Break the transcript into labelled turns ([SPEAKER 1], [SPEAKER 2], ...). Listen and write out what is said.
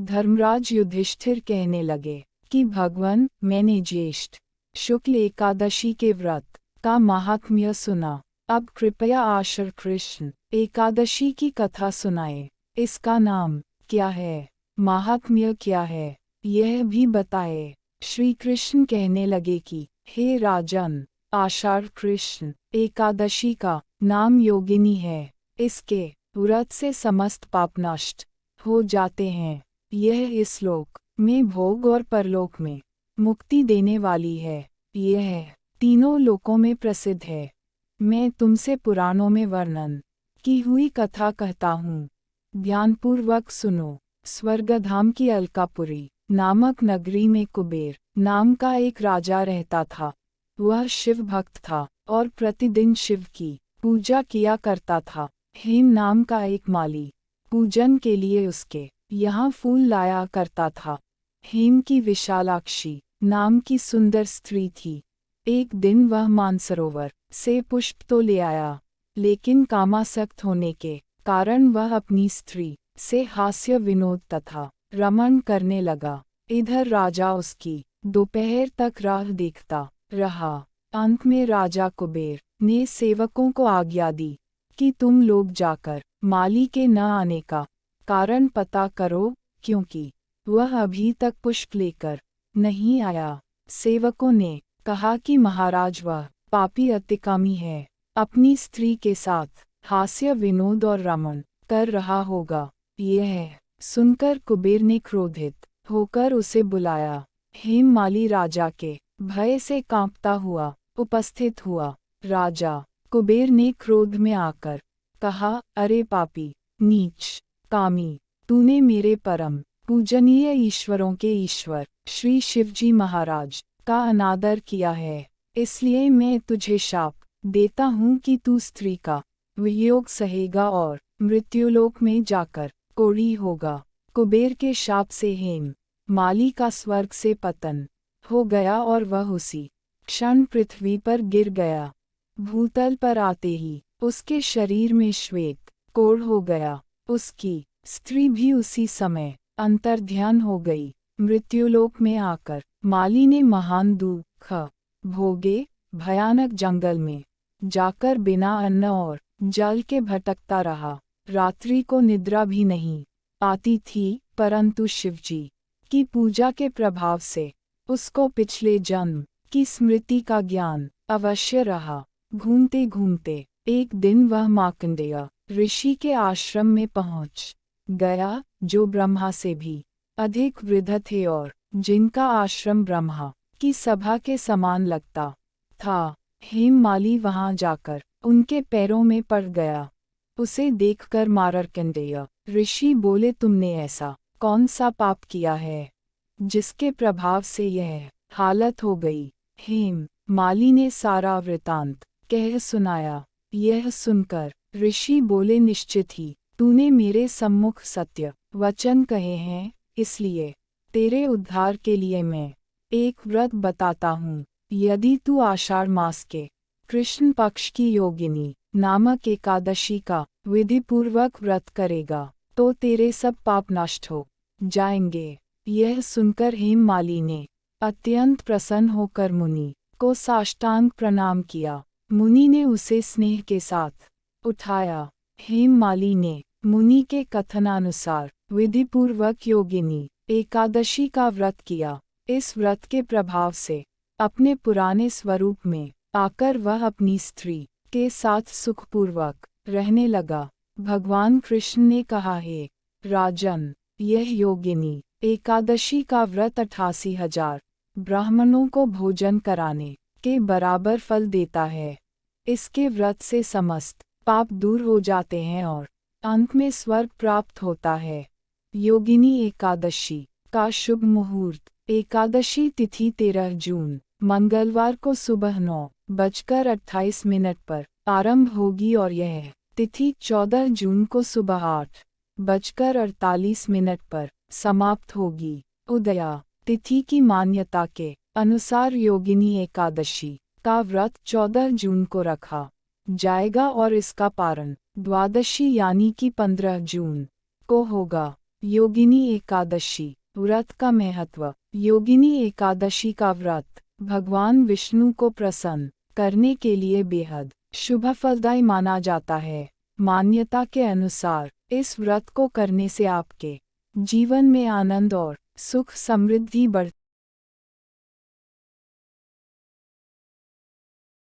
[SPEAKER 1] धर्मराज युधिष्ठिर कहने लगे कि भगवान, मैंने ज्येष्ठ शुक्ल एकादशी के व्रत का महात्म्य सुना। अब कृपया आषाढ़ कृष्ण एकादशी की कथा सुनाए। इसका नाम क्या है, महात्म्य क्या है, यह भी बताए। श्री कृष्ण कहने लगे कि हे राजन, आषाढ़ कृष्ण एकादशी का नाम योगिनी है। इसके व्रत से समस्त पाप नष्ट हो जाते हैं। यह इस लोक में भोग और परलोक में मुक्ति देने वाली है। यह तीनों लोकों में प्रसिद्ध है। मैं तुमसे पुराणों में वर्णन की हुई कथा कहता हूँ, ध्यानपूर्वक सुनो। स्वर्गधाम की अलकापुरी नामक नगरी में कुबेर नाम का एक राजा रहता था। वह शिव भक्त था और प्रतिदिन शिव की पूजा किया करता था। हेम नाम का एक माली पूजन के लिए उसके यहाँ फूल लाया करता था। हेम की विशालाक्षी नाम की सुंदर स्त्री थी। एक दिन वह मानसरोवर से पुष्प तो ले आया, लेकिन कामासक्त होने के कारण वह अपनी स्त्री से हास्य विनोद तथा रमण करने लगा। इधर राजा उसकी दोपहर तक राह देखता रहा। अंत में राजा कुबेर ने सेवकों को आज्ञा दी कि तुम लोग जाकर माली के न आने का कारण पता करो, क्योंकि वह अभी तक पुष्प लेकर नहीं आया। सेवकों ने कहा कि महाराज, वह पापी अतिकामी है, अपनी स्त्री के साथ हास्य विनोद और रमण कर रहा होगा। यह सुनकर कुबेर ने क्रोधित होकर उसे बुलाया। हेम माली राजा के भय से कांपता हुआ उपस्थित हुआ। राजा कुबेर ने क्रोध में आकर कहा, अरे पापी, नीच, कामी, तूने मेरे परम पूजनीय ईश्वरों के ईश्वर श्री शिवजी महाराज का अनादर किया है। इसलिए मैं तुझे शाप देता हूँ कि तू स्त्री का वियोग सहेगा और मृत्युलोक में जाकर कोढ़ी होगा। कुबेर के शाप से हेम माली का स्वर्ग से पतन हो गया और वह उसी क्षण पृथ्वी पर गिर गया। भूतल पर आते ही उसके शरीर में श्वेत कोढ़ हो गया। उसकी स्त्री भी उसी समय अंतर्ध्यान हो गई। मृत्युलोक में आकर माली ने महान दुख भोगे। भयानक जंगल में जाकर बिना अन्न और जल के भटकता रहा। रात्रि को निद्रा भी नहीं आती थी, परंतु शिवजी की पूजा के प्रभाव से उसको पिछले जन्म की स्मृति का ज्ञान अवश्य रहा। घूमते घूमते एक दिन वह मार्कंडेय ऋषि के आश्रम में पहुंच गया, जो ब्रह्मा से भी अधिक वृद्ध थे और जिनका आश्रम ब्रह्मा की सभा के समान लगता था। हेम माली वहां जाकर उनके पैरों में पड़ गया। उसे देखकर मार्कंडेय ऋषि बोले, तुमने ऐसा कौन सा पाप किया है जिसके प्रभाव से यह हालत हो गई। हेम माली ने सारा वृतांत कह सुनाया। यह सुनकर ऋषि बोले, निश्चित ही तूने मेरे सम्मुख सत्य वचन कहे हैं, इसलिए तेरे उद्धार के लिए मैं एक व्रत बताता हूँ। यदि तू आषाढ़ मास के कृष्ण पक्ष की योगिनी नामक एकादशी का विधिपूर्वक व्रत करेगा तो तेरे सब पाप नष्ट हो जाएंगे। यह सुनकर हेम माली ने अत्यंत प्रसन्न होकर मुनि को साष्टांग प्रणाम किया। मुनि ने उसे स्नेह के साथ उठाया। हेम माली ने मुनि के कथनानुसार विधिपूर्वक योगिनी एकादशी का व्रत किया। इस व्रत के प्रभाव से अपने पुराने स्वरूप में आकर वह अपनी स्त्री के साथ सुखपूर्वक रहने लगा। भगवान कृष्ण ने कहा, हे राजन, यह योगिनी एकादशी का व्रत 88,000 ब्राह्मणों को भोजन कराने के बराबर फल देता है। इसके व्रत से समस्त पाप दूर हो जाते हैं और अंत में स्वर्ग प्राप्त होता है। योगिनी एकादशी का शुभ मुहूर्त। एकादशी तिथि 13 जून मंगलवार को सुबह 9:28 पर आरंभ होगी और यह तिथि 14 जून को सुबह 8:48 पर समाप्त होगी। उदया तिथि की मान्यता के अनुसार योगिनी एकादशी का व्रत 14 जून को रखा जाएगा और इसका पारण द्वादशी यानी कि 15 जून को होगा। योगिनी एकादशी व्रत का महत्व। योगिनी एकादशी का व्रत भगवान विष्णु को प्रसन्न करने के लिए बेहद शुभ फलदायी माना जाता है। मान्यता के अनुसार इस व्रत को करने से आपके जीवन में आनंद और सुख समृद्धि बढ़ती